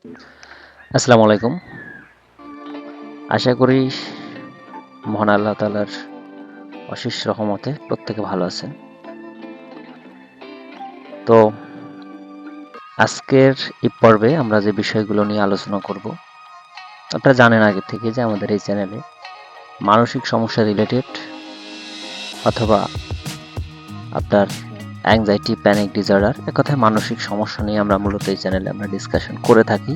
আসসালামু আলাইকুম। আশা করি মহান আল্লাহ তাআলার অশেষ রহমতে প্রত্যেকে ভালো আছেন। তো আজকের এই পর্বে আমরা যে বিষয়গুলো নিয়ে আলোচনা করব, আপনারা জানেন আগে থেকে যে আমাদের এই চ্যানেলে মানসিক সমস্যা রিলেটেড অথবা আপনার অ্যাংজাইটি, প্যানিক ডিসঅর্ডার, এক কথায় মানসিক সমস্যা নিয়ে আমরা মূলত এই চ্যানেলে আমরা ডিসকাশন করে থাকি।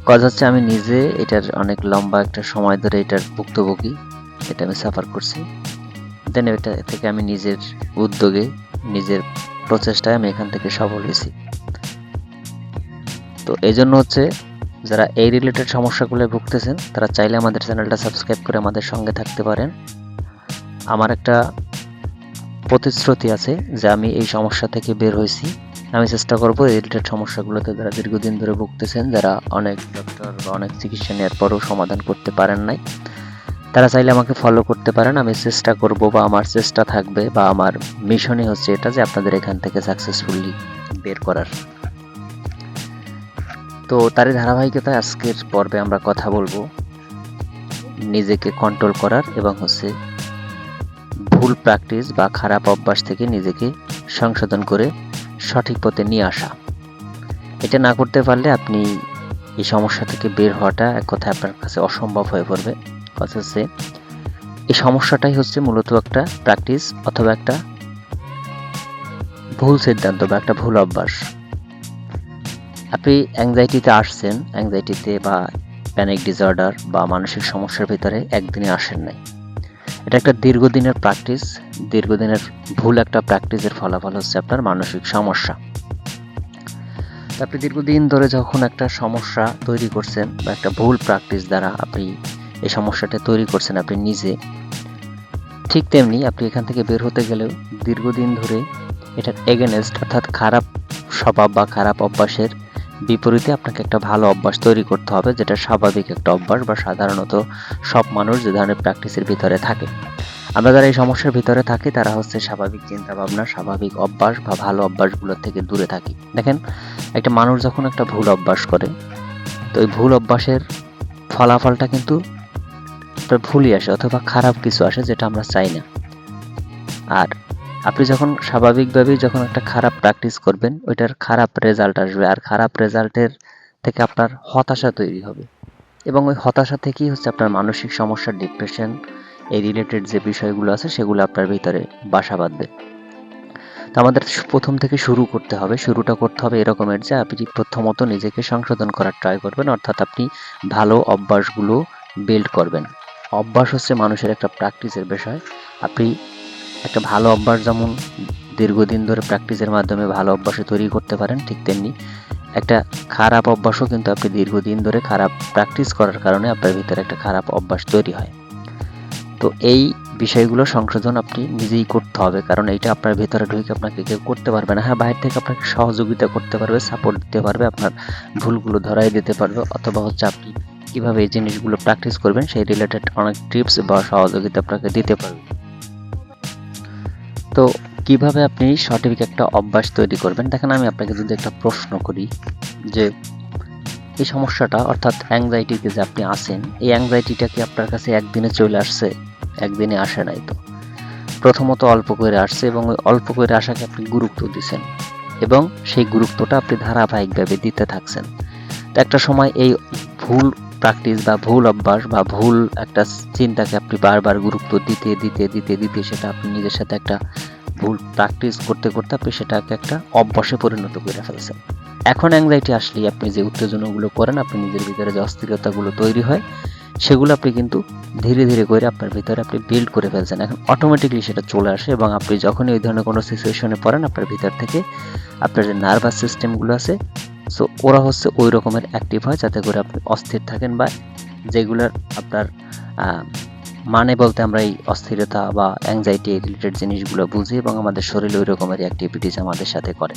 কথা হচ্ছে আমি নিজে এটার অনেক লম্বা একটা সময় ধরে এটার ভুক্তভোগী, এটা আমি সাফার করছি। দেন এটা থেকে আমি নিজের উদ্যোগে, নিজের প্রচেষ্টায় আমি এখান থেকে সফল হয়েছি। তো এই জন্য হচ্ছে যারা এই রিলেটেড সমস্যাগুলো ভুগতেছেন তারা চাইলে আমাদের চ্যানেলটা সাবস্ক্রাইব করে আমাদের সঙ্গে থাকতে পারেন। আমার একটা প্রতিশ্রুতি আছে যে আমি এই সমস্যা থেকে বের হয়েছি। আমি চেষ্টা করব এই রিলেটেড সমস্যাগুলোতে যারা দীর্ঘদিন ধরে ভুগতেছেন, যারা অনেক ডক্টর বা অনেক চিকিৎসা নেওয়ার পরেও সমাধান করতে পারেন নাই, তারা চাইলে আমাকে ফলো করতে পারেন। আমি চেষ্টা করব বা আমার চেষ্টা থাকবে বা আমার মিশনই হচ্ছে এটা যে আপনাদের এখান থেকে সাকসেসফুলি বের করার। তো তারই ধারাবাহিকতায় আজকের পর্বে আমরা কথা বলবো নিজেকে কন্ট্রোল করার এবং হচ্ছে ভুল প্র্যাকটিস বা খারাপ অভ্যাস থেকে নিজেকে সংশোধন করে সঠিক পথে নিয়ে আসা। এটা না করতে পারলে আপনি এই সমস্যা থেকে বের হওয়াটা এক কথায় আপনার কাছে অসম্ভব হয়ে পড়বে। কথা হচ্ছে এই সমস্যাটাই হচ্ছে মূলত একটা প্র্যাকটিস অথবা একটা ভুল সিদ্ধান্ত বা একটা ভুল অভ্যাস। আপনি অ্যাংজাইটিতে আসছেন, অ্যাংজাইটিতে বা প্যানিক ডিসঅর্ডার বা মানসিক সমস্যার ভিতরে একদিনে আসেন নাই। এটা একটা দীর্ঘদিনের প্র্যাকটিস, দীর্ঘদিনের ভুল একটা প্র্যাকটিসের ফলাফল হচ্ছে আপনার মানসিক সমস্যা। আপনি দীর্ঘদিন ধরে যখন একটা সমস্যা তৈরি করছেন বা একটা ভুল প্র্যাকটিস দ্বারা আপনি এই সমস্যাটা তৈরি করছেন আপনি নিজে, ঠিক তেমনি আপনি এখান থেকে বের হতে গেলেও দীর্ঘদিন ধরে এটার এগেনস্ট অর্থাৎ খারাপ স্বভাব বা খারাপ অভ্যাসের বিপরীতে আপনাকে একটা ভালো অভ্যাস তৈরি করতে হবে, যেটা স্বাভাবিক একটা অভ্যাস বা সাধারণত সব মানুষ যে ধরনের প্র্যাকটিসের ভিতরে থাকে। আমরা যারা এই সমস্যার ভিতরে থাকি তারা হচ্ছে স্বাভাবিক চিন্তাভাবনা, স্বাভাবিক অভ্যাস বা ভালো অভ্যাসগুলোর থেকে দূরে থাকি। দেখেন, একটা মানুষ যখন একটা ভুল অভ্যাস করে, তো ওই ভুল অভ্যাসের ফলাফলটা কিন্তু ভুলই আসে অথবা খারাপ কিছু আসে, যেটা আমরা চাই না। আর আপনি যখন স্বাভাবিকভাবেই যখন একটা খারাপ প্র্যাকটিস করবেন, ওইটার খারাপ রেজাল্ট আসবে, আর খারাপ রেজাল্টের থেকে আপনার হতাশা তৈরি হবে এবং ওই হতাশা থেকেই হচ্ছে আপনার মানসিক সমস্যা, ডিপ্রেশন, এই রিলেটেড যে বিষয়গুলো আছে সেগুলো আপনার ভিতরে বাসা বাঁধবে। তো আমাদের প্রথম থেকে শুরুটা করতে হবে এরকমের যে আপনি প্রথমত নিজেকে সংশোধন করার ট্রাই করবেন, অর্থাৎ আপনি ভালো অভ্যাসগুলো বিল্ড করবেন। অভ্যাস হচ্ছে মানুষের একটা প্র্যাকটিসের বিষয়। আপনি একটা ভালো অভ্যাস যেমন দীর্ঘদিন ধরে প্র্যাকটিসের মাধ্যমে ভালো অভ্যাসে তৈরি করতে পারেন, ঠিক তেমনি একটা খারাপ অভ্যাসও কিন্তু আপনি দীর্ঘদিন ধরে খারাপ প্র্যাকটিস করার কারণে আপনার ভিতরে একটা খারাপ অভ্যাস তৈরি হয়। তো এই বিষয়গুলো সংশোধন আপনি নিজেই করতে হবে, কারণ এইটা আপনার ভেতরে ঢুকে আপনাকে কেউ করতে পারবে না। হ্যাঁ, বাইরে থেকে আপনাকে সহযোগিতা করতে পারবে, সাপোর্ট দিতে পারবে, আপনার ভুলগুলো ধরাই দিতে পারবে, অথবা হচ্ছে আপনি কীভাবে এই জিনিসগুলো প্র্যাকটিস করবেন সেই রিলেটেড অনেক টিপস বা সহযোগিতা আপনাকে দিতে পারবে। তো কিভাবে আপনি সঠিক একটা অভ্যাস তৈরি করবেন? দেখেন, আমি আপনাকে যদি একটা প্রশ্ন করি যে এই সমস্যাটা অর্থাৎ অ্যাংজাইটিতে যে আপনি আছেন, এই অ্যাংজাইটিটা কি আপনার কাছে একদিনে চলে আসছে? একদিনে আসে নাই তো। প্রথমত অল্প করে আসছে এবং ওই অল্প করে আসাকে আপনি গুরুত্ব দিচ্ছেন এবং সেই গুরুত্বটা আপনি ধারাবাহিকভাবে দিতে থাকছেন। তো একটা সময় এই ভুল প্র্যাকটিস বা ভুল অভ্যাস বা ভুল একটা চিন্তাকে আপনি বারবার গুরুত্ব দিতে দিতে দিতে দিতে সেটা আপনি নিজের সাথে একটা ভুল প্র্যাকটিস করতে করতে আপনি সেটাকে একটা অভ্যাসে পরিণত করে ফেলছেন। এখন অ্যাংজাইটি আসলেই আপনি যে উত্তেজনাগুলো করেন, আপনি নিজের ভিতরে যে অস্থিরতাগুলো তৈরি হয়, সেগুলো আপনি কিন্তু ধীরে ধীরে করে আপনার ভিতরে আপনি বিল্ড করে ফেলছেন। এখন অটোমেটিকলি সেটা চলে আসে এবং আপনি যখনই ওই ধরনের কোনো সিচুয়েশনে পড়েন, আপনার ভিতর থেকে আপনার যে নার্ভাস সিস্টেমগুলো আছে, সো ওরা হচ্ছে ওই রকমের অ্যাক্টিভ হয় যাতে করে আপনি অস্থির থাকেন বা যেগুলোর আপনার মানে বলতে আমরা এই অস্থিরতা বা অ্যাংজাইটি রিলেটেড জিনিসগুলো বুঝি এবং আমাদের শরীরে ওই রকমের অ্যাক্টিভিটিস আমাদের সাথে করে।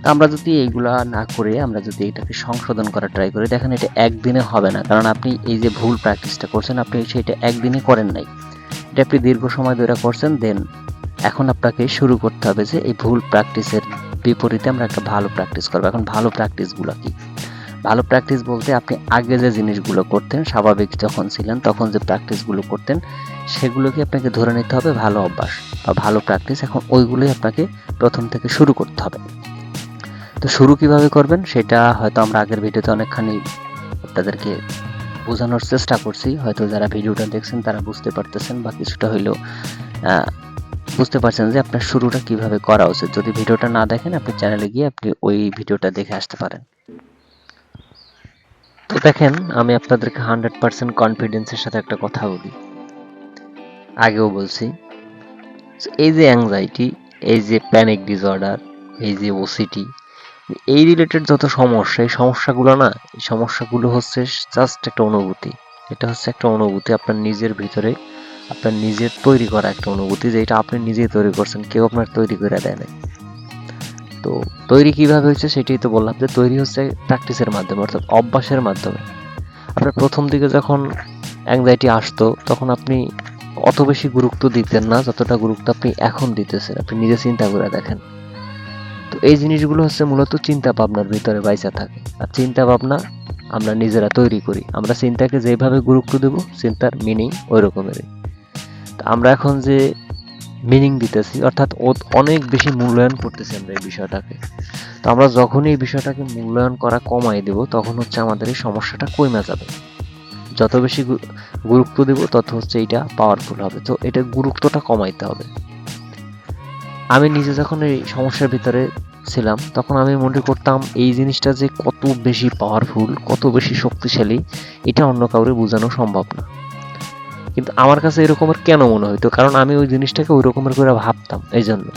তো আমরা যদি এইগুলা না করে আমরা যদি এটাকে সংশোধন করার ট্রাই করি, দেখেন এটা একদিনে হবে না, কারণ আপনি এই যে ভুল প্র্যাকটিসটা করছেন আপনি সেটা একদিনে করেন নাই, এটা আপনি দীর্ঘ সময় ধরে করছেন। দেন এখন আপনাকে শুরু করতে হবে যে এই ভুল প্র্যাকটিসের বিপরীতে আমরা একটা ভালো প্র্যাকটিস করবো। এখন ভালো প্র্যাকটিসগুলো কি? ভালো প্র্যাকটিস বলতে আপনি আগে যে জিনিসগুলো করতেন, স্বাভাবিক যখন ছিলেন তখন যে প্র্যাকটিসগুলো করতেন, সেগুলোকে আপনাকে ধরে নিতে হবে ভালো অভ্যাস বা ভালো প্র্যাকটিস। এখন ওইগুলোই আপনাকে প্রথম থেকে শুরু করতে হবে। তো শুরু কিভাবে করবেন সেটা হয়তো আমরা আগের ভিডিওতে অনেকখানি আপনাদেরকে বোঝানোর চেষ্টা করছি। হয়তো যারা ভিডিওটা দেখছেন তারা বুঝতে পারতেছেন বা কিছুটা হইলেও বুঝতে পারছেন যে আপনার শুরুটা কিভাবে করা উচিত। যদি ভিডিওটা না দেখেন, আপনি চ্যানেলে গিয়ে আপনি ওই ভিডিওটা দেখে আসতে পারেন। তো দেখেন, আমি আপনাদেরকে 100% কনফিডেন্সের সাথে একটা কথা বলি, আগেও বলছি। এই যে অ্যাংজাইটি, এই যে প্যানিক ডিসঅর্ডার, এই যে ওসিটি, এই রিলেটেড যত সমস্যা, এই সমস্যাগুলো না, এই সমস্যাগুলো হচ্ছে জাস্ট একটা অনুভূতি। এটা হচ্ছে একটা অনুভূতি আপনার নিজের ভিতরে, আপনার নিজের তৈরি করা একটা অনুভূতি, যেটা আপনি নিজেই তৈরি করছেন, কেউ আপনার তৈরি করে দেয় না। তো তৈরি কিভাবে হচ্ছে সেটাই তো বললাম, যে তৈরি হচ্ছে প্র্যাকটিসের মাধ্যমে, অর্থাৎ অভ্যাসের মাধ্যমে। আপনার প্রথম দিকে যখন অ্যাংজাইটি আসতো তখন আপনি অত বেশি গুরুত্ব দিতেন না যতটা গুরুত্ব আপনি এখন দিতেছেন। আপনি নিজে চিন্তা করে দেখেন। তো এই জিনিসগুলো হচ্ছে মূলত চিন্তা ভাবনার ভিতরে বাইচা থাকে। আর চিন্তা ভাবনা আমরা নিজেরা তৈরি করি। আমরা চিন্তাকে যেভাবে গুরুত্ব দেব, চিন্তার মিনিং ওই রকমেরই। তো আমরা এখন যে মিনিং দিতেছি, অর্থাৎ অনেক বেশি মূল্যায়ন করতেছি আমরা এই বিষয়টাকে। তো আমরা যখনই এই বিষয়টাকে মূল্যায়ন করা কমাই দেব, তখন হচ্ছে আমাদের এই সমস্যাটা কমে যাবে। যত বেশি গুরুত্ব দেব তত হচ্ছে এইটা পাওয়ারফুল হবে। তো এটা গুরুত্বটা কমাইতে হবে। আমি নিজে যখন এই সমস্যার ভিতরে ছিলাম তখন আমি মনে করতাম এই জিনিসটা যে কত বেশি পাওয়ারফুল, কত বেশি শক্তিশালী, এটা অন্য কাউরে বোঝানো সম্ভব না। কিন্তু আমার কাছে এরকমের কেন মনে হইতো, কারণ আমি ওই জিনিসটাকে ওই রকমের করে ভাবতাম। এই জন্য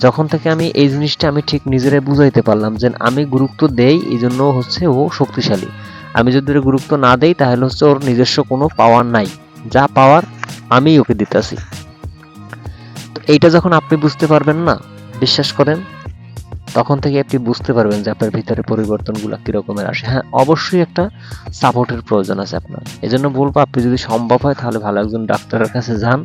যখন থেকে আমি এই জিনিসটা আমি ঠিক নিজেরাই বুঝাইতে পারলাম যে আমি গুরুত্ব দেই, এই জন্য হচ্ছে ও শক্তিশালী। আমি যদি ওর গুরুত্ব না দেই তাহলে হচ্ছে ওর নিজস্ব কোনো পাওয়ার নাই, যা পাওয়ার আমি ওকে দিতেছি। তো এইটা যখন আপনি বুঝতে পারবেন না, বিশ্বাস করেন, তখন থেকে আপনি বুঝতে পারবেন যে আপনার ভিতরে পরিবর্তনগুলো কিরকমের আসে। হ্যাঁ, অবশ্যই একটা সাপোর্টের প্রয়োজন আছে আপনার। এজন্য বলবো, আপনি যদি সম্ভব হয় তাহলে ভালো একজন ডাক্তারের কাছে যান,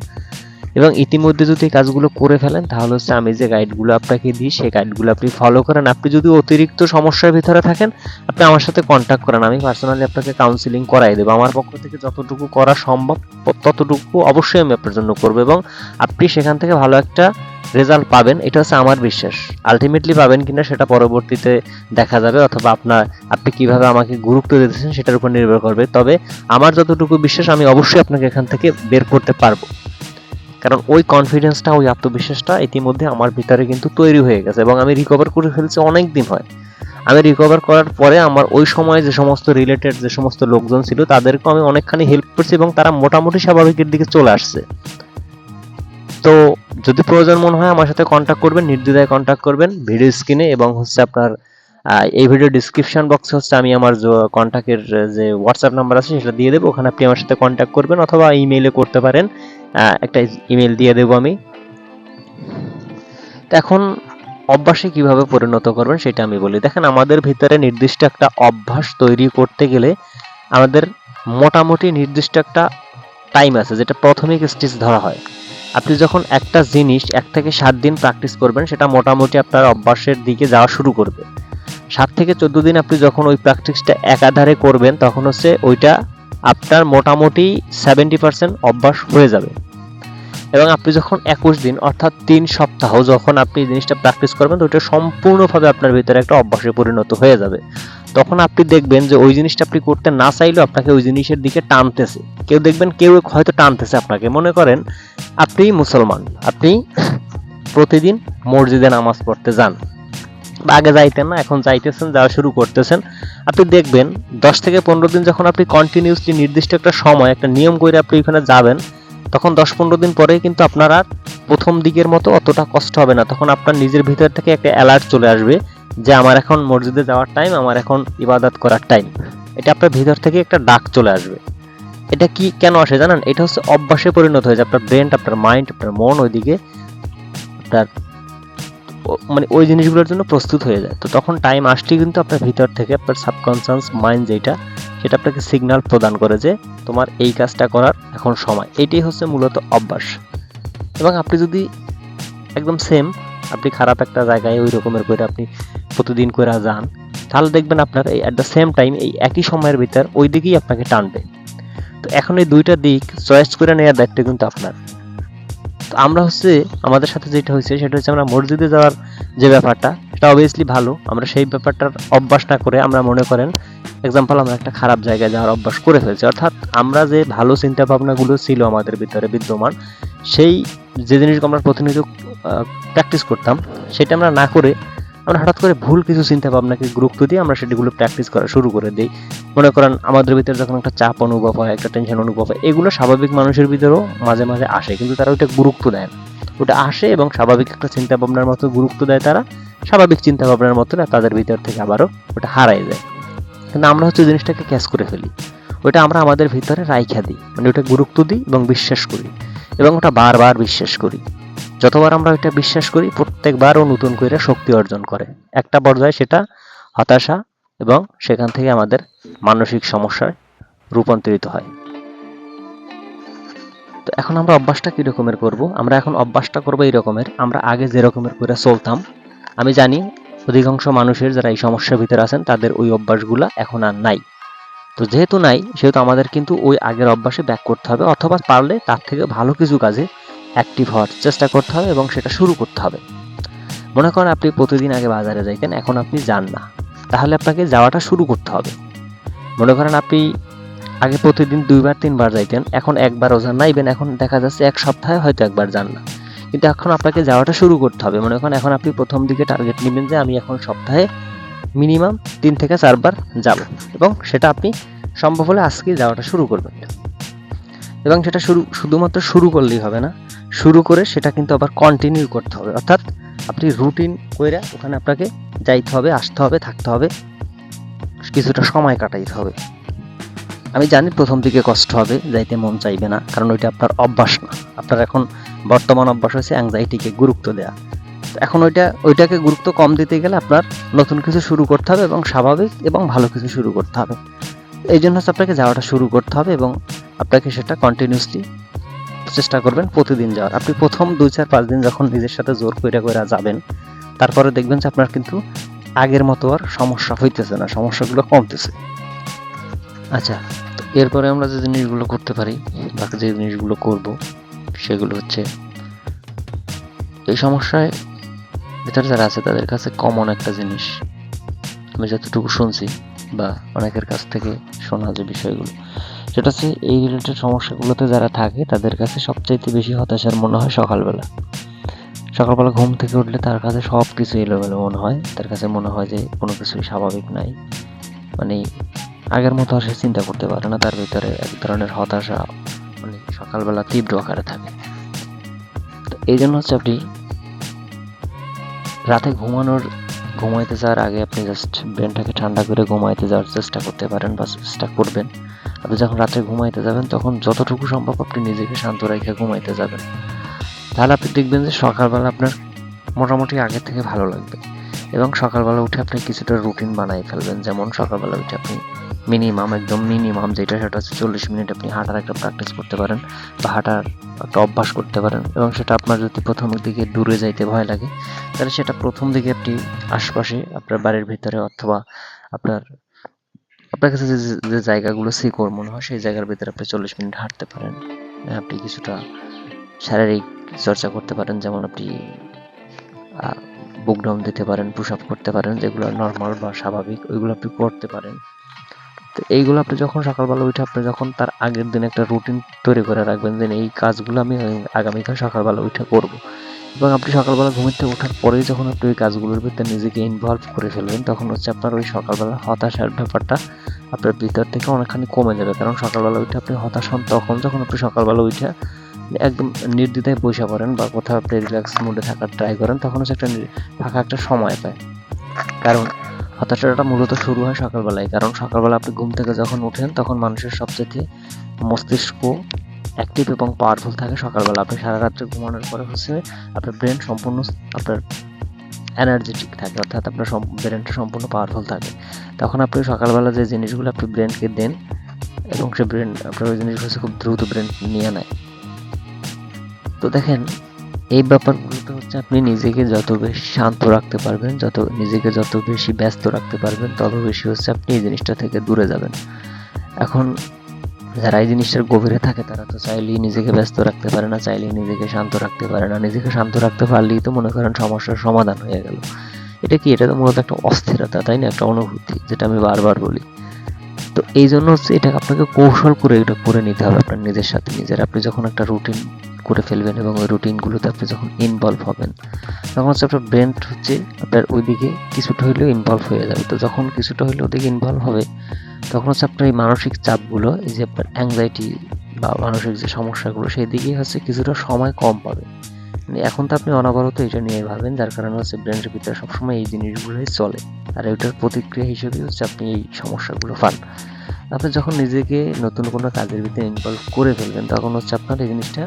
এবং ইতিমধ্যে যদি এই কাজগুলো করে ফেলেন তাহলে হচ্ছে আমি যে গাইডগুলো আপনাকে দিই সেই গাইডগুলো আপনি ফলো করেন। আপনি যদি অতিরিক্ত সমস্যার ভিতরে থাকেন, আপনি আমার সাথে কন্ট্যাক্ট করেন, আমি পার্সোনালি আপনাকে কাউন্সিলিং করাই দেবো। আমার পক্ষ থেকে যতটুকু করা সম্ভব ততটুকু অবশ্যই আমি আপনার জন্য করবো, এবং আপনি সেখান থেকে ভালো একটা রেজাল্ট পাবেন, এটা হচ্ছে আমার বিশ্বাস। আলটিমেটলি পাবেন কিনা সেটা পরবর্তীতে দেখা যাবে, অথবা আপনি কিভাবে আমাকে গুরুত্ব দিতেছেন সেটার উপর নির্ভর করবে। তবে আমার যতটুকু বিশ্বাস, আমি অবশ্যই আপনাকে এখান থেকে বের করতে পারবো, কারণ ওই কনফিডেন্সটা, ওই আত্মবিশ্বাসটা ইতিমধ্যে আমার ভিতরে কিন্তু তৈরি হয়ে গেছে, এবং আমি রিকভার করে ফেলছি অনেক দিন হয়। আমি রিকভার করার পরে আমার ওই সময় যে সমস্ত রিলেটেড যে সমস্ত লোকজন ছিল তাদেরকে আমি অনেকখানি হেল্প করছি, এবং তারা মোটামুটি স্বাভাবিকের দিকে চলে আসছে। তো যদি প্রয়োজন মনে হয় আমার সাথে কন্ট্যাক্ট করবেন, নির্দ্বিধায় কন্ট্যাক্ট করবেন ভিডিও স্ক্রিনে, এবং হচ্ছে আপনার এই ভিডিও ডিসক্রিপশন বক্সে হচ্ছে আমি আমার যে কন্ট্যাক্টের যে হোয়াটসঅ্যাপ নাম্বার আছে সেটা দিয়ে দেবো, ওখানে আপনি আমার সাথে কন্ট্যাক্ট করবেন, অথবা ইমেইলে করতে পারেন। একটা ইমেল দিয়ে দেবো আমি। এখন অভ্যাসে কিভাবে পরিণত করবেন সেটা আমি বলি। দেখেন, আমাদের ভিতরে নির্দিষ্ট একটা অভ্যাস তৈরি করতে গেলে আমাদের মোটামুটি নির্দিষ্ট একটা টাইম আছে, যেটা প্রাথমিক স্টেজ ধরা হয়। আপনি যখন একটা জিনিস 1 থেকে 7 দিন প্র্যাকটিস করবেন, সেটা মোটামুটি আপনার অভ্যাসের দিকে যাওয়া শুরু করবে। 7 থেকে 14 দিন আপনি যখন ওই প্র্যাকটিসটা একাধারে করবেন, তখন হচ্ছে ওইটা আপনার মোটামুটি 70% অভ্যাস হয়ে যাবে। এবং আপনি যখন 21 দিন অর্থাৎ 3 সপ্তাহ যখন আপনি এই জিনিসটা প্র্যাকটিস করবেন, তো ওইটা সম্পূর্ণভাবে আপনার ভিতরে একটা অভ্যাসে পরিণত হয়ে যাবে। তখন আপনি দেখবেন যে ওই জিনিসটা আপনি করতে না চাইলেও আপনাকে ওই জিনিসের দিকে টানতেছে। কেউ দেখবেন, কেউ হয়তো টানতেছে আপনাকে। মনে করেন আপনি মুসলমান, আপনি প্রতিদিন মসজিদে নামাজ পড়তে যান, বা আগে যাইতেন না, এখন যাইতেছেন, যাওয়া শুরু করতেছেন। আপনি দেখবেন 10 থেকে 15 দিন যখন আপনি কন্টিনিউসলি নির্দিষ্ট একটা সময়, একটা নিয়ম করে আপনি ওখানে যাবেন, তখন 10-15 দিন পরেই কিন্তু আপনার আর প্রথম দিকের মতো অতটা কষ্ট হবে না। তখন আপনার নিজের ভিতর থেকে একটা অ্যালার্ট চলে আসবে যে আমার এখন মসজিদে যাওয়ার টাইম, আমার এখন ইবাদত করার টাইম। এটা আপনার ভিতর থেকে একটা ডাক চলে আসবে। এটা কি কেন আসে জানেন? এটা হচ্ছে অভ্যাসে পরিণত হয়ে যায়। আপনার ব্রেন, আপনার মাইন্ড, আপনার মন ওইদিকে আপনার মানে ওই জিনিসগুলোর জন্য প্রস্তুত হয়ে যায়। তো তখন টাইম আসলেই কিন্তু আপনার ভিতর থেকে আপনার সাবকনসিয়াস মাইন্ড যেটা, সেটা আপনাকে সিগন্যাল প্রদান করে যে তোমার এই কাজটা করার এখন সময়। এটাই হচ্ছে মূলত অভ্যাস। এবং আপনি যদি একদম সেম, আপনি খারাপ একটা জায়গায় ওই রকমের করে আপনি প্রতিদিন করে যান, তাহলে দেখবেন আপনার এই অ্যাট দ্য সেম টাইম এই একই সময়ের ভিতর ওই দিকেই আপনাকে টানবে। তো এখন এই দুইটা দিক চয়েস করে নেওয়ার দায়িত্ব কিন্তু আপনার। তো আমরা হচ্ছে আমাদের সাথে যেটা হয়েছে সেটা হচ্ছে আমরা মসজিদে যাওয়ার যে ব্যাপারটা, সেটা অবভিয়াসলি ভালো। আমরা সেই ব্যাপারটার অভ্যাস না করে আমরা মনে করেন এক্সাম্পল আমরা একটা খারাপ জায়গায় যাওয়ার অভ্যাস করে ফেলছি, অর্থাৎ আমরা যে ভালো চিন্তা ভাবনাগুলো ছিল আমাদের ভিতরে বিদ্যমান, সেই যে জিনিসগুলো আমরা প্রতিনিয়ত প্র্যাকটিস করতাম সেটা আমরা না করে আমরা হঠাৎ করে ভুল কিছু চিন্তা ভাবনাকে গুরুত্ব দিয়ে আমরা সেগুলো প্র্যাকটিস করা শুরু করে দিই। মনে করেন আমাদের ভিতরে যখন একটা চাপ অনুভব হয়, একটা টেনশন অনুভব হয়, এগুলো স্বাভাবিক মানুষের ভিতরেও মাঝে মাঝে আসে, কিন্তু তারা ওইটা গুরুত্ব দেয় না। ওটা আসে এবং স্বাভাবিক একটা চিন্তা ভাবনার মতো গুরুত্ব দেয় তারা, স্বাভাবিক চিন্তা ভাবনার মতো না, তাদের ভিতর থেকে আবারও ওটা হারায় যায়। কিন্তু আমরা হচ্ছে জিনিসটাকে ক্যাচ করে ফেলি, ওটা আমরা আমাদের ভিতরে রাইখা দিই, মানে ওটা গুরুত্ব দিই এবং বিশ্বাস করি, এবং ওটা বারবার বিশ্বাস করি। যতবার আমরা ওইটা বিশ্বাস করি প্রত্যেকবারও নতুন করে শক্তি অর্জন করে, একটা পর্যায়ে সেটা হতাশা এবং সেখান থেকে আমাদের মানসিক সমস্যায় রূপান্তরিত হয়। তো এখন আমরা অভ্যাসটা কি রকমের করব? আমরা এখন অভ্যাসটা করব এই রকমের, আমরা আগে যে রকমের করে চলতাম, আমি জানি অধিকাংশ মানুষের যারা এই সমস্যার ভিতরে আছেন তাদের ওই অভ্যাসগুলা এখন আর নাই। তো যেহেতু নাই, সেহেতু আমাদের কিন্তু ওই আগের অভ্যাসে ব্যাক করতে হবে, অথবা পারলে তার থেকে ভালো কিছু কাজে অ্যাক্টিভ হওয়ার চেষ্টা করতে হবে এবং সেটা শুরু করতে হবে। মনে করেন আপনি প্রতিদিন আগে বাজারে যাইতেন, এখন আপনি যান না, তাহলে আপনাকে যাওয়াটা শুরু করতে হবে। মনে করেন আপনি আগে প্রতিদিন 2-3 বার যাইতেন, এখন একবারও যান না, ইভেন এখন দেখা যাচ্ছে এক সপ্তাহে হয়তো একবার যান না, কিন্তু এখন আপনাকে যাওয়াটা শুরু করতে হবে। মনে করেন এখন আপনি প্রথম দিকে টার্গেট নেবেন যে আমি এখন সপ্তাহে মিনিমাম 3 থেকে 4 বার যাব, এবং সেটা আপনি সম্ভব হলে আজকেই যাওয়াটা শুরু করবেন। এবং সেটা শুধুমাত্র শুরু করলেই হবে না, শুরু করে সেটা কিন্তু আবার কন্টিনিউ করতে হবে, অর্থাৎ আপনি রুটিন কইরা ওখানে আপনাকে যাইতে হবে, আসতে হবে, থাকতে হবে, কিছুটা সময় কাটাইতে হবে। আমি জানি প্রথম দিকে কষ্ট হবে, যাইতে মন চাইবে না, কারণ ওইটা আপনার অভ্যাস না। আপনার এখন বর্তমান অভ্যাস হচ্ছে অ্যাংজাইটিকে গুরুত্ব দেওয়া। এখন ওইটাকে গুরুত্ব কম দিতে গেলে আপনার নতুন কিছু শুরু করতে হবে এবং স্বাভাবিক এবং ভালো কিছু শুরু করতে হবে। এই জন্য হচ্ছে আপনাকে যাওয়াটা শুরু করতে হবে এবং আপনাকে সেটা কন্টিনিউসলি চেষ্টা করবেন প্রতিদিন যাওয়ার। আপনি প্রথম 2-4-5 দিন যখন নিজের সাথে জোর কইরা যাবেন, তারপরে দেখবেন যে আপনার কিন্তু আগের মতো আর সমস্যা হইতেছে না, সমস্যাগুলো কমতেছে। আচ্ছা, তো এরপরে আমরা যে জিনিসগুলো করতে পারি বা যে জিনিসগুলো করব সেগুলো হচ্ছে, এই সমস্যায় ভিতরে যারা আছে তাদের কাছে কমন একটা জিনিস আমি যতটুকু শুনছি বা অনেকের কাছ থেকে শোনা যে বিষয়গুলো, সেটা হচ্ছে এই রিলেটেড সমস্যাগুলোতে যারা থাকে তাদের কাছে সবচাইতে বেশি হতাশার মনে হয় সকালবেলা। সকালবেলা ঘুম থেকে উঠলে তার কাছে সব কিছু এলোমেলো মনে হয়, তার কাছে মনে হয় যে কোনো কিছুই স্বাভাবিক নাই, মানে আগের মতো আর সে চিন্তা করতে পারে না, তার ভিতরে এক ধরনের হতাশা মানে সকালবেলা তীব্র আকারে থাকে। তো এই জন্য হচ্ছে আপনি রাতে ঘুমাইতে যাওয়ার আগে আপনি জাস্ট ব্রেনটাকে ঠান্ডা করে ঘুমাইতে যাওয়ার চেষ্টা করতে পারেন বা চেষ্টা করবেন। আপনি যখন রাতে ঘুমাইতে যাবেন তখন যতটুকু সম্ভব আপনি নিজেকে শান্ত রেখে ঘুমাইতে যাবেন, তাহলে আপনি দেখবেন যে সকালবেলা আপনার মোটামুটি আগের থেকে ভালো লাগবে। এবং সকালবেলা উঠে আপনি কিছুটা রুটিন বানাই ফেলবেন, যেমন সকালবেলা উঠে আপনি একদম মিনিমাম যেটা সেটা হচ্ছে 40 মিনিট আপনি হাঁটার একটা প্র্যাকটিস করতে পারেন বা হাঁটার একটা অভ্যাস করতে পারেন। এবং সেটা আপনার যদি প্রথমের দিকে দূরে যাইতে ভয় লাগে, তাহলে সেটা প্রথম দিকে আপনি আশপাশে আপনার বাড়ির ভিতরে অথবা আপনার আপনার কাছে যে জায়গাগুলো সিকিউর মনে হয় সেই জায়গার ভিতরে আপনি 40 মিনিট হাঁটতে পারেন। আপনি কিছুটা শারীরিক চর্চা করতে পারেন, যেমন আপনি বুক ডাউন দিতে পারেন, পুশ আপ করতে পারেন, যেগুলো নর্মাল বা স্বাভাবিক ওইগুলো আপনি করতে পারেন। তো এইগুলো আপনি যখন সকালবেলা উঠে আপনি যখন তার আগের দিন একটা রুটিন তৈরি করে রাখবেন যে এই কাজগুলো আমি আগামীকাল সকালবেলা উঠে করব, এবং আপনি সকালবেলা ঘুম থেকে ওঠার পরেই যখন আপনি ওই কাজগুলোর ভিতরে নিজেকে ইনভলভ করে ফেলবেন, তখন হচ্ছে আপনার ওই সকালবেলা হতাশার ব্যাপারটা আপনার ভিতর থেকে অনেকখানি কমে যাবে। কারণ সকালবেলা উঠে আপনি হতাশ হন তখন যখন আপনি সকালবেলা উঠে একদম নির্দ্বিধায় বসে পড়েন বা কোথাও আপনি রিল্যাক্স মুডে থাকার ট্রাই করেন, তখন হচ্ছে একটা ফাঁকা একটা সময় পায়। কারণ হতাশাটা মূলত শুরু হয় সকালবেলায়, কারণ সকালবেলা আপনি ঘুম থেকে যখন ওঠেন তখন মানুষের সবচেয়ে মস্তিষ্ক অ্যাক্টিভ এবং পাওয়ারফুল থাকে সকালবেলা। আপনি সারা রাত্রে ঘুমানোর পরে হচ্ছে আপনার ব্রেন সম্পূর্ণ আপনার এনার্জেটিক থাকে, অর্থাৎ আপনার ব্রেনটা সম্পূর্ণ পাওয়ারফুল থাকে। তখন আপনি সকালবেলা যে জিনিসগুলো আপনি ব্রেনকে দেন এবং সে ব্রেন আপনার ওই জিনিসগুলো খুব দ্রুত ব্রেন নিয়ে নেয়। তো দেখেন এই ব্যাপারগুলোতে হচ্ছে হচ্ছে আপনি নিজেকে যত বেশি শান্ত রাখতে পারবেন, নিজেকে যত বেশি ব্যস্ত রাখতে পারবেন, তত বেশি হচ্ছে আপনি এই জিনিসটা থেকে দূরে যাবেন। এখন যারা এই জিনিসটার গভীরে থাকে তারা তো চাইলেই নিজেকে ব্যস্ত রাখতে পারে না, চাইলেই নিজেকে শান্ত রাখতে পারে না। নিজেকে শান্ত রাখতে পারলেই তো মনে করেন সমস্যার সমাধান হয়ে গেল। এটা কি? এটা তো মূলত একটা অস্থিরতা, তাই না? একটা অনুভূতি, যেটা আমি বারবার বলি। তো এই জন্য হচ্ছে এটা আপনাকে কৌশল করে এটা করে নিতে হবে আপনার নিজের সাথে নিজের। আপনি যখন একটা রুটিন করে ফেলবেন এবং ওই রুটিনগুলোতে আপনি যখন ইনভলভ হবেন, তখন হচ্ছে আপনার ব্রেন হচ্ছে আপনার ওইদিকে কিছুটা হইলেও ইনভলভ হয়ে যাবে। তো যখন কিছুটা হইলেও ওদিকে ইনভলভ হবে, তখন হচ্ছে আপনার এই মানসিক চাপগুলো, এই যে আপনার অ্যাংজাইটি বা মানসিক যে সমস্যাগুলো, সেই দিকেই হচ্ছে কিছুটা সময় কম পাবে। মানে এখন তো আপনি অনবরত এটা নিয়ে ভাবেন, যার কারণে হচ্ছে ব্রেনের ভিতরে সবসময় এই জিনিসগুলোই চলে, আর ওইটার প্রতিক্রিয়া হিসেবে হচ্ছে আপনি এই সমস্যাগুলো পান। আপনি যখন নিজেকে নতুন কোনো কাজের ভিতরে ইনভলভ করে ফেলবেন, তখন হচ্ছে আপনার এই জিনিসটা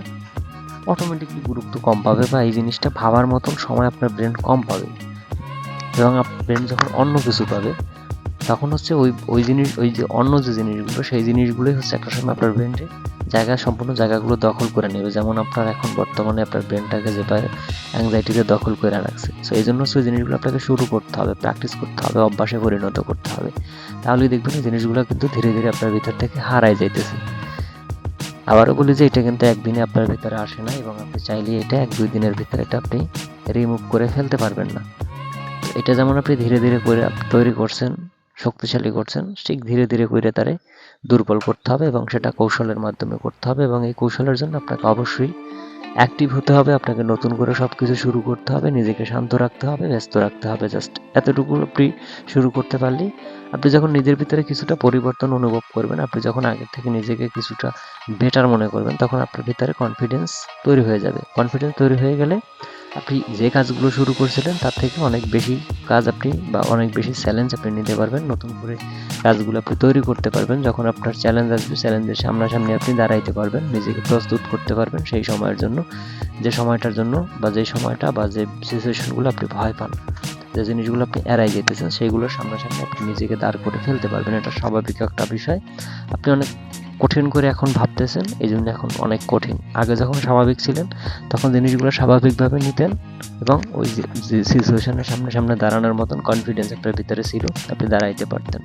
অটোমেটিকলি গুরুত্ব কম পাবে, বা এই জিনিসটা ভাবার মতন সময় আপনার ব্রেন কম পাবে। এবং আপনার ব্রেন যখন অন্য কিছু পাবে, তখন হচ্ছে ওই জিনিস, ওই যে অন্য যে জিনিসগুলো, সেই জিনিসগুলোই হচ্ছে একটা সময় আপনার ব্রেনকে সম্পূর্ণ জায়গাগুলো দখল করে নেবে। যেমন আপনার এখন বর্তমানে আপনার ব্রেনটাকে যেভাবে অ্যাংজাইটিতে দখল করে রাখছে, সো এই জন্য হচ্ছে ওই জিনিসগুলো আপনাকে শুরু করতে হবে, প্র্যাকটিস করতে হবে, অভ্যাসে পরিণত করতে হবে। তাহলেই দেখবেন এই জিনিসগুলো কিন্তু ধীরে ধীরে আপনার ভিতর থেকে হারাই যাইতেছে। আবারও বলি যে এটা কিন্তু একদিনে আপনার ভিতরে আসে না, এবং আপনি চাইলে এটা 1-2 দিনের ভিতরে এটা আপনি রিমুভ করে ফেলতে পারবেন না। তো এটা যেমন আপনি ধীরে ধীরে করে তৈরি করছেন, শক্তিশালী করছেন, ঠিক ধীরে ধীরে করে তারে দুর্বল করতে হবে, এবং সেটা কৌশলের মাধ্যমে করতে হবে। এবং এই কৌশলের জন্য আপনাকে অবশ্যই অ্যাক্টিভ হতে হবে, আপনাকে নতুন করে সব কিছু শুরু করতে হবে, নিজেকে শান্ত রাখতে হবে, ব্যস্ত রাখতে হবে। জাস্ট এতটুকু আপনি শুরু করতে পারলেই, আপনি যখন নিজের ভিতরে কিছুটা পরিবর্তন অনুভব করবেন, আপনি যখন আগের থেকে নিজেকে কিছুটা বেটার মনে করবেন, তখন আপনার ভিতরে কনফিডেন্স তৈরি হয়ে যাবে। কনফিডেন্স তৈরি হয়ে গেলে আপনি যে কাজগুলো শুরু করছিলেন তার থেকে অনেক বেশি কাজ আপনি, বা অনেক বেশি চ্যালেঞ্জ আপনি নিতে পারবেন, নতুন করে কাজগুলো আপনি তৈরি করতে পারবেন। যখন আপনার চ্যালেঞ্জ আসবে, চ্যালেঞ্জের সামনাসামনি আপনি দাঁড়াইতে পারবেন, নিজেকে প্রস্তুত করতে পারবেন সেই সময়ের জন্য, যে সময়টার জন্য, বা যে সময়টা বা যে সিচুয়েশনগুলো আপনি ভয় পান, যে জিনিসগুলো আপনি এড়াই যেতেছেন, সেইগুলোর সামনাসামনি আপনি নিজেকে দাঁড় করে ফেলতে পারবেন। এটা স্বাভাবিক একটা বিষয়। আপনি অনেক কঠিন করে এখন ভাবতেছেন, এই জন্য এখন অনেক কঠিন। আগে যখন স্বাভাবিক ছিলেন, তখন জিনিসগুলো স্বাভাবিকভাবে নিতেন, এবং ওই যে সিচুয়েশনের সামনে সামনে দাঁড়ানোর মতন কনফিডেন্স আপনার ভিতরে ছিল, আপনি দাঁড়াইতে পারতেন।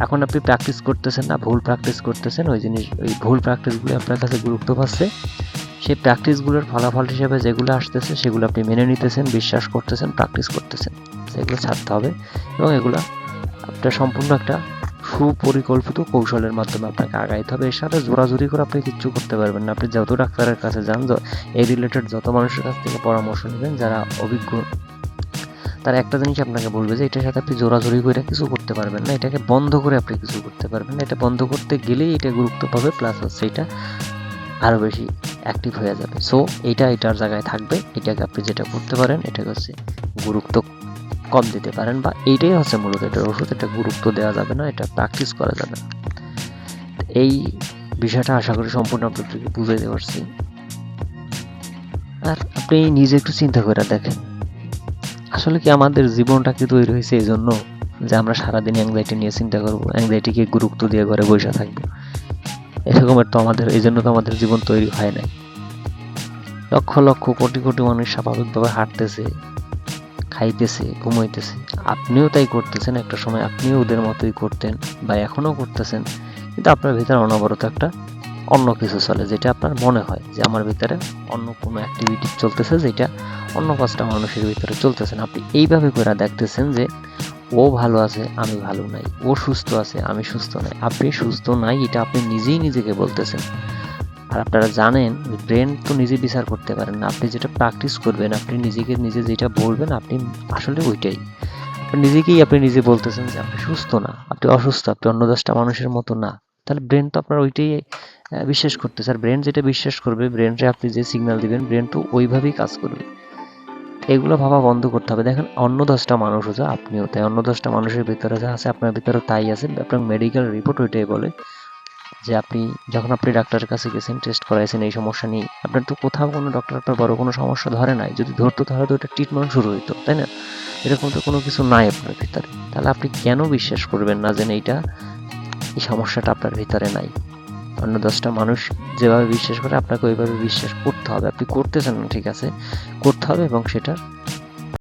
এখন আপনি প্র্যাকটিস করতেছেন না, ভুল প্র্যাকটিস করতেছেন। ওই ভুল প্র্যাকটিসগুলো আপনার কাছে গুরুত্ব পাচ্ছে। সেই প্র্যাকটিসগুলোর ফলাফল হিসেবে যেগুলো আসতেছে, সেগুলো আপনি মেনে নিতেছেন, বিশ্বাস করতেছেন, প্র্যাকটিস করতেছেন। সেগুলো ছাড়তে হবে, এবং এগুলো আপনার সম্পূর্ণ একটা সুপরিকল্পিত কৌশলের মাধ্যমে আপনাকে আগাইতে হবে। এর সাথে জোরাজুরি করে আপনি কিচ্ছু করতে পারবেন না। আপনি যত ডাক্তারের কাছে যান, এই রিলেটেড যত মানুষের কাছ থেকে পরামর্শ নেবেন যারা অভিজ্ঞ, তারা একটা জিনিস আপনাকে বলবে যে এটার সাথে আপনি জোরাজুরি করে কিছু করতে পারবেন না, এটাকে বন্ধ করে আপনি কিছু করতে পারবেন না। এটা বন্ধ করতে গেলেই এটা গুরুত্ব পাবে, প্লাস হচ্ছে এটা আরও বেশি অ্যাক্টিভ হয়ে যাবে। সো এটার জায়গায় থাকবে। এটাকে আপনি যেটা করতে পারেন, এটাকে হচ্ছে গুরুত্ব কম দিতে পারেন, বা এইটাই হচ্ছে মূলত এটার ওষুধ। এটা গুরুত্ব দেওয়া যাবে না, এটা প্র্যাকটিস করা যাবে না। এই বিষয়টা আশা করি সম্পূর্ণ আপনাদেরকে বুঝাইতে পারছি। আর আপনি নিজে একটু চিন্তা করে দেখেন, আসলে কি আমাদের জীবনটা কি তৈরি হয়েছে এই জন্য যে আমরা সারাদিন অ্যাংজাইটি নিয়ে চিন্তা করবো, অ্যাংজাইটিকে গুরুত্ব দিয়ে ঘরে বসে থাকবো? এরকমের তো আমাদের, এই জন্য তো আমাদের জীবন তৈরি হয় নাই। লক্ষ লক্ষ কোটি কোটি মানুষ স্বাভাবিকভাবে হাঁটতেছে, খাইতেছে, ঘুমাইতেছে। আপনিও তাই করতেছেন, একটা সময় আপনিও ওদের মতোই করতেন, বা এখনও করতেছেন। কিন্তু আপনার ভিতরে অনবরত একটা অন্য কিছু চলে, যেটা আপনার মনে হয় যে আমার ভিতরে অন্য কোনো অ্যাক্টিভিটি চলতেছে, যেটা অন্য 5টা মানুষের ভিতরে চলতেছে না। আপনি এইভাবে করে দেখতেছেন যে ও ভালো আছে, আমি ভালো নাই, ও সুস্থ আছে, আমি সুস্থ নাই। আপনি সুস্থ নাই, এটা আপনি নিজেই নিজেকে বলতেছেন। আর আপনারা জানেন, ব্রেন তো নিজে বিচার করতে পারেন না। আপনি যেটা প্র্যাকটিস করবেন, আপনি নিজেকে নিজে যেটা বলবেন, আপনি আসলে ওইটাই আপনি নিজে বলতেছেন যে আপনি সুস্থ না, আপনি অসুস্থ, আপনি অন্য 10টা মানুষের মতো না। তাহলে ব্রেন তো আপনার ওইটাই বিশ্বাস করতেছে। আর ব্রেন যেটা বিশ্বাস করবে, ব্রেনকে আপনি যে সিগন্যাল দিবেন, ব্রেন তো ওইভাবেই কাজ করবে। এগুলো ভাবা বন্ধ করতে হবে। দেখেন, অন্য 10টা মানুষও যা, আপনিও তাই। অন্য 10টা মানুষের ভিতরে যা আছে, আপনার ভিতরে তাই আছে। আপনার মেডিকেল রিপোর্ট ওইটাই বলে যে যখন আপনি ডাক্তারের কাছে গেছেন, টেস্ট করাইছেন এই সমস্যা নিয়ে, আপনার তো কোথাও কোনো ডক্টর আপনার বড় কোনো সমস্যা ধরে নাই। যদি ধরতো তাহলে তো এটা ট্রিটমেন্ট শুরু হইতো, তাই না? এরকম তো কোনো কিছু নাই আপনার ভিতরে। তাহলে আপনি কেন বিশ্বাস করবেন না যে এই সমস্যাটা আপনার ভিতরে নাই? অন্য 10টা মানুষ যেভাবে বিশ্বাস করে আপনাকে ওইভাবে বিশ্বাস করতে হবে। আপনি করতেছেন না, ঠিক আছে, করতে হবে এবং সেটার